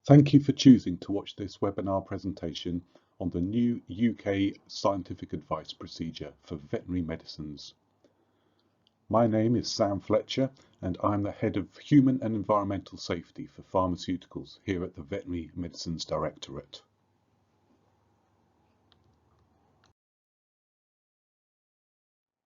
Thank you for choosing to watch this webinar presentation on the new UK Scientific Advice Procedure for Veterinary Medicines. My name is Sam Fletcher and I'm the Head of Human and Environmental Safety for Pharmaceuticals here at the Veterinary Medicines Directorate.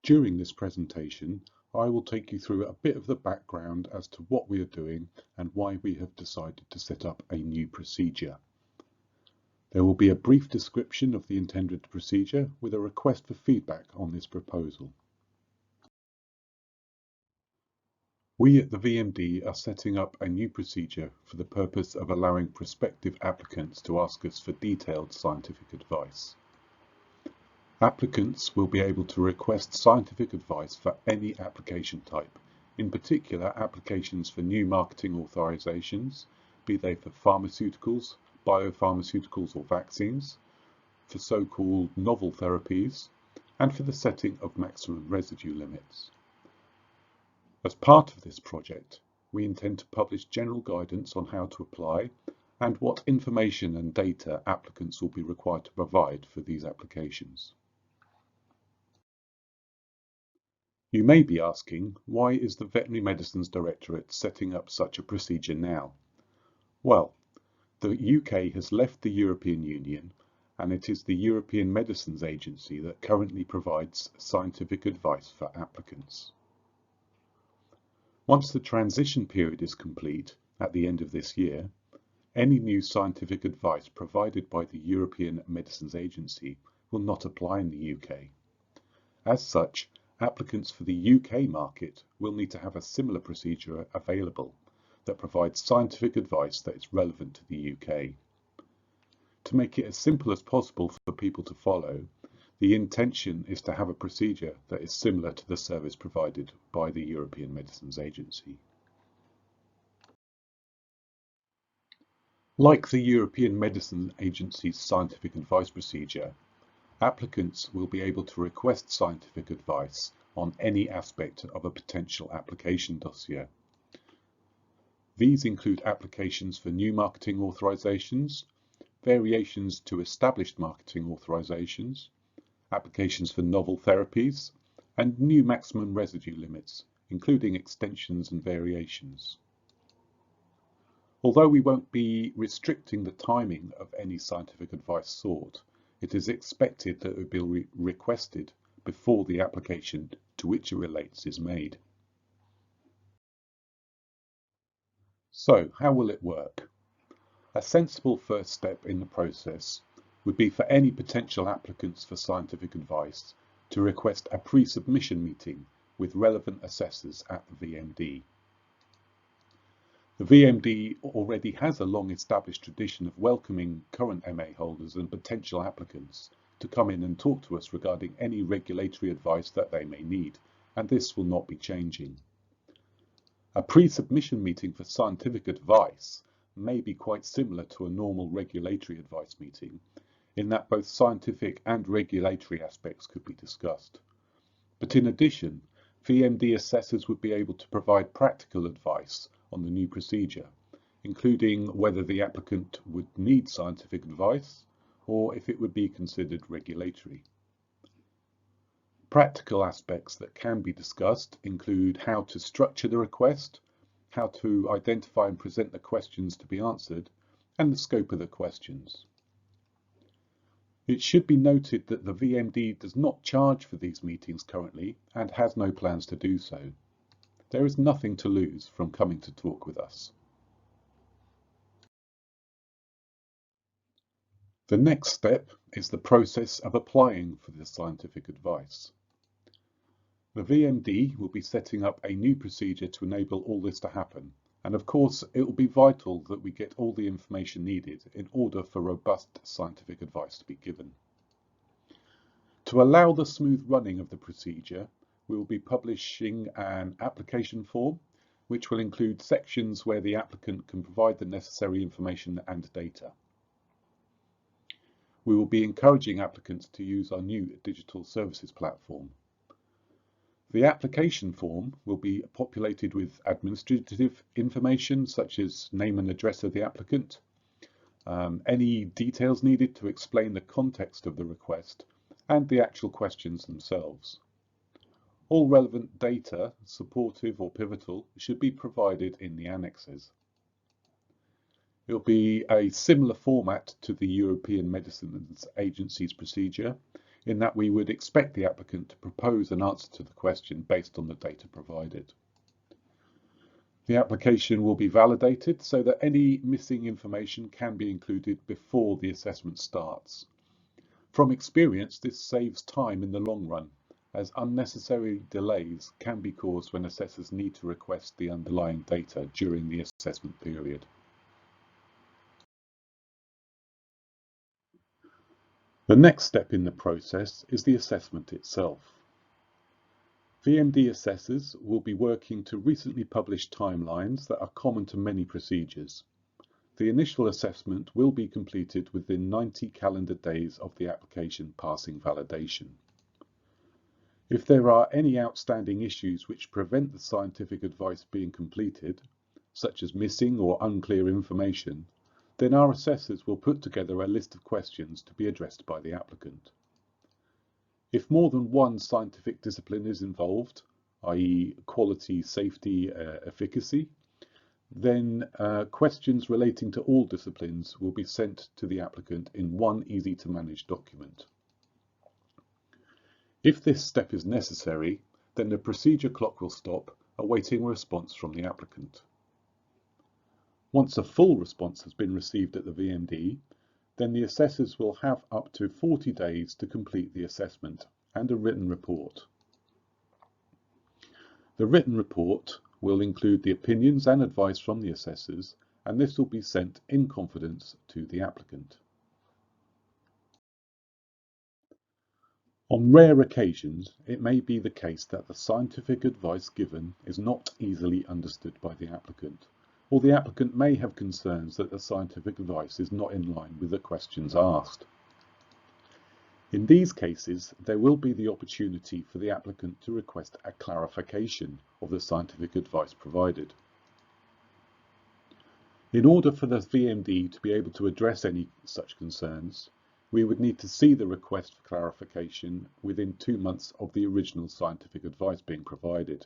During this presentation, I will take you through a bit of the background as to what we are doing and why we have decided to set up a new procedure. There will be a brief description of the intended procedure with a request for feedback on this proposal. We at the VMD are setting up a new procedure for the purpose of allowing prospective applicants to ask us for detailed scientific advice. Applicants will be able to request scientific advice for any application type, in particular applications for new marketing authorizations, be they for pharmaceuticals, biopharmaceuticals or vaccines, for so-called novel therapies, and for the setting of maximum residue limits. As part of this project, we intend to publish general guidance on how to apply and what information and data applicants will be required to provide for these applications. You may be asking, why is the Veterinary Medicines Directorate setting up such a procedure now? Well, the UK has left the European Union and it is the European Medicines Agency that currently provides scientific advice for applicants. Once the transition period is complete at the end of this year, any new scientific advice provided by the European Medicines Agency will not apply in the UK. As such, applicants for the UK market will need to have a similar procedure available that provides scientific advice that is relevant to the UK. To make it as simple as possible for people to follow, the intention is to have a procedure that is similar to the service provided by the European Medicines Agency. Like the European Medicines Agency's scientific advice procedure, applicants will be able to request scientific advice on any aspect of a potential application dossier. These include applications for new marketing authorizations, variations to established marketing authorizations, applications for novel therapies, and new maximum residue limits, including extensions and variations. Although we won't be restricting the timing of any scientific advice sought, it is expected that it will be requested before the application to which it relates is made. So, how will it work? A sensible first step in the process would be for any potential applicants for scientific advice to request a pre-submission meeting with relevant assessors at the VMD. The VMD already has a long-established tradition of welcoming current MA holders and potential applicants to come in and talk to us regarding any regulatory advice that they may need, and this will not be changing. A pre-submission meeting for scientific advice may be quite similar to a normal regulatory advice meeting, in that both scientific and regulatory aspects could be discussed. But in addition, VMD assessors would be able to provide practical advice on the new procedure, including whether the applicant would need scientific advice or if it would be considered regulatory. Practical aspects that can be discussed include how to structure the request, how to identify and present the questions to be answered, and the scope of the questions. It should be noted that the VMD does not charge for these meetings currently and has no plans to do so. There is nothing to lose from coming to talk with us. The next step is the process of applying for the scientific advice. The VMD will be setting up a new procedure to enable all this to happen, and of course it will be vital that we get all the information needed in order for robust scientific advice to be given. To allow the smooth running of the procedure, we will be publishing an application form which will include sections where the applicant can provide the necessary information and data. We will be encouraging applicants to use our new digital services platform. The application form will be populated with administrative information such as name and address of the applicant, any details needed to explain the context of the request, and the actual questions themselves. All relevant data, supportive or pivotal, should be provided in the annexes. It will be a similar format to the European Medicines Agency's procedure, in that we would expect the applicant to propose an answer to the question based on the data provided. The application will be validated so that any missing information can be included before the assessment starts. From experience, this saves time in the long run, as unnecessary delays can be caused when assessors need to request the underlying data during the assessment period. The next step in the process is the assessment itself. VMD assessors will be working to recently published timelines that are common to many procedures. The initial assessment will be completed within 90 calendar days of the application passing validation. If there are any outstanding issues which prevent the scientific advice being completed, such as missing or unclear information, then our assessors will put together a list of questions to be addressed by the applicant. If more than one scientific discipline is involved, i.e. quality, safety, efficacy, then questions relating to all disciplines will be sent to the applicant in one easy-to-manage document. If this step is necessary, then the procedure clock will stop, awaiting a response from the applicant. Once a full response has been received at the VMD, then the assessors will have up to 40 days to complete the assessment and a written report. The written report will include the opinions and advice from the assessors, and this will be sent in confidence to the applicant. On rare occasions, it may be the case that the scientific advice given is not easily understood by the applicant, or the applicant may have concerns that the scientific advice is not in line with the questions asked. In these cases, there will be the opportunity for the applicant to request a clarification of the scientific advice provided. In order for the VMD to be able to address any such concerns, we would need to see the request for clarification within 2 months of the original scientific advice being provided.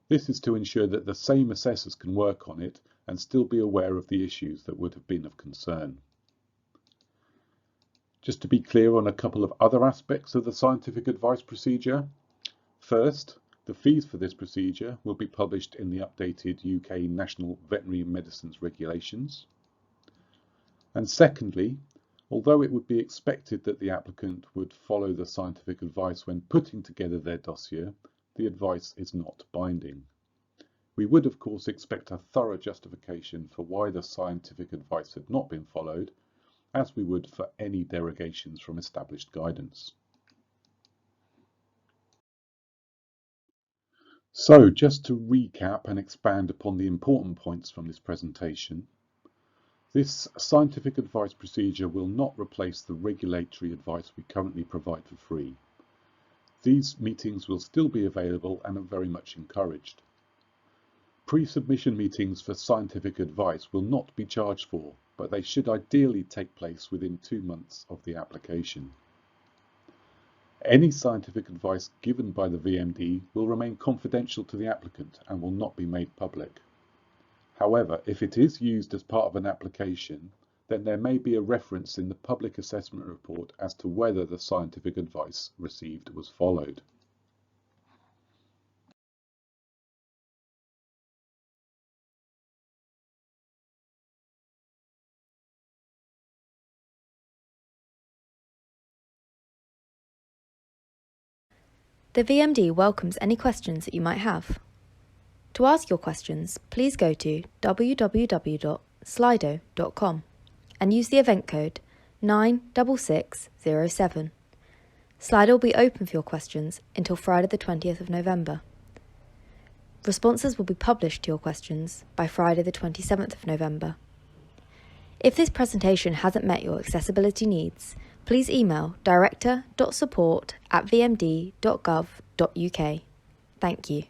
This is to ensure that the same assessors can work on it and still be aware of the issues that would have been of concern. Just to be clear on a couple of other aspects of the scientific advice procedure. First, the fees for this procedure will be published in the updated UK National Veterinary Medicines Regulations. And secondly, although it would be expected that the applicant would follow the scientific advice when putting together their dossier, the advice is not binding. We would of course expect a thorough justification for why the scientific advice had not been followed, as we would for any derogations from established guidance. So, just to recap and expand upon the important points from this presentation, this scientific advice procedure will not replace the regulatory advice we currently provide for free. These meetings will still be available and are very much encouraged. Pre-submission meetings for scientific advice will not be charged for, but they should ideally take place within 2 months of the application. Any scientific advice given by the VMD will remain confidential to the applicant and will not be made public. However, if it is used as part of an application, then there may be a reference in the public assessment report as to whether the scientific advice received was followed. The VMD welcomes any questions that you might have. To ask your questions, please go to www.slido.com and use the event code 96607. Slido will be open for your questions until Friday the 20th of November. Responses will be published to your questions by Friday the 27th of November. If this presentation hasn't met your accessibility needs, please email director.support@vmd.gov.uk. Thank you.